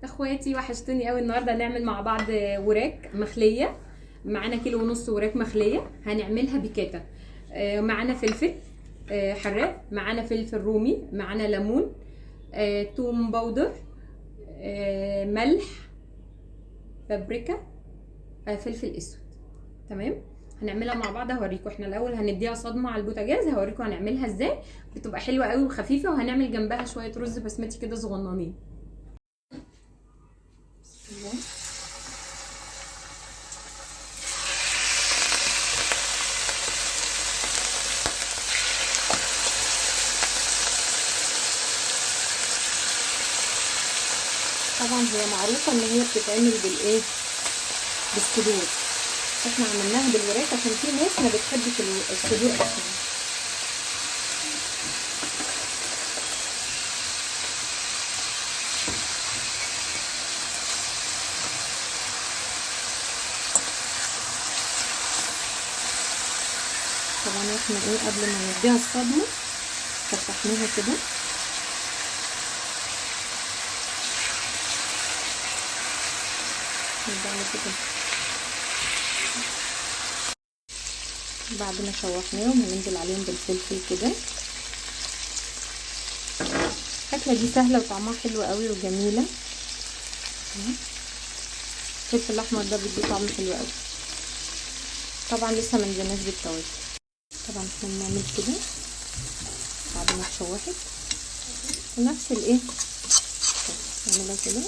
اخواتي وحشتوني قوي. النهارده هنعمل مع بعض وراك مخليه. معانا 1.5 كيلو وراك مخليه هنعملها بيكاتا. معانا فلفل حراق، معانا فلفل رومي، معانا ليمون، توم باودر، ملح، بابريكا، فلفل اسود. تمام، هنعملها مع بعض. هوريكم. احنا الاول هنديها صدمه على البوتاجاز، هوريكم هنعملها ازاي. بتبقى حلوه قوي وخفيفه، وهنعمل جنبها شويه رز بسمتي كده صغننين. طبعا هي معروفه ان هي بتتعمل بالايه، بالصدور. احنا عملناها بالوراك عشان في ناس ما بتحبش الصدور اصلا. طبعا احنا ايه، قبل ما نديها الصدمه فتحناها كده. نرجع كده بعد ما شوحناهم هننزل عليهم بالفلفل كده. الاكله دي سهله وطعمها حلو قوي وجميله. الفلفل الاحمر ده بيدي طعم حلو قوي. طبعا لسه ما نزلناش بالتوابل. طبعا احنا بنعمل كده بعد ما اتشوحت ونفس الايه، نعملها كده.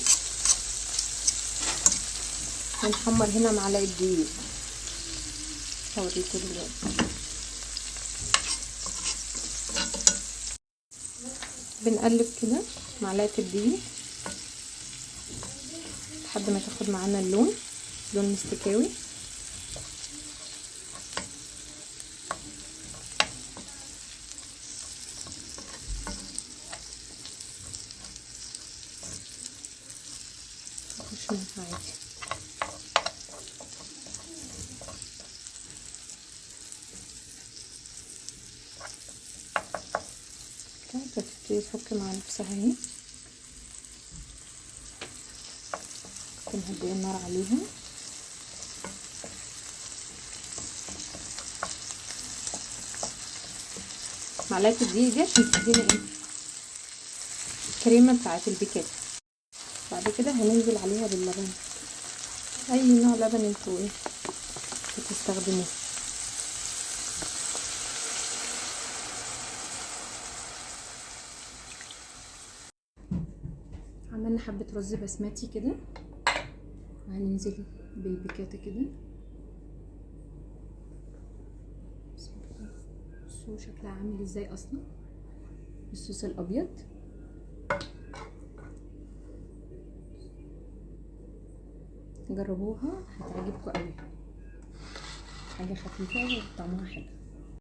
هنحمر هنا معلقه دقيق، هوريكم دلوقتي. بنقلب كده معلقه الدقيق لحد ما تاخد معانا اللون، لون مستكاوي. مش عادي. بتبتدي تفك مع نفسها اهي. نهدي النار عليها. معلقه الدقيق دي عشان تدينا ايه، الكريمه بتاعه البيكاتا. بعد كده هننزل عليها باللبن، اي نوع لبن انتوا ايه بتستخدموه. عملنا حبه رز بسمتي كده، وهننزل بالبيكاتا كده. بصوا شكلها عامل ازاي اصلا، الصوص الابيض. جربوها هتعجبكم قوي، حاجه خفيفه وطعمها حلو.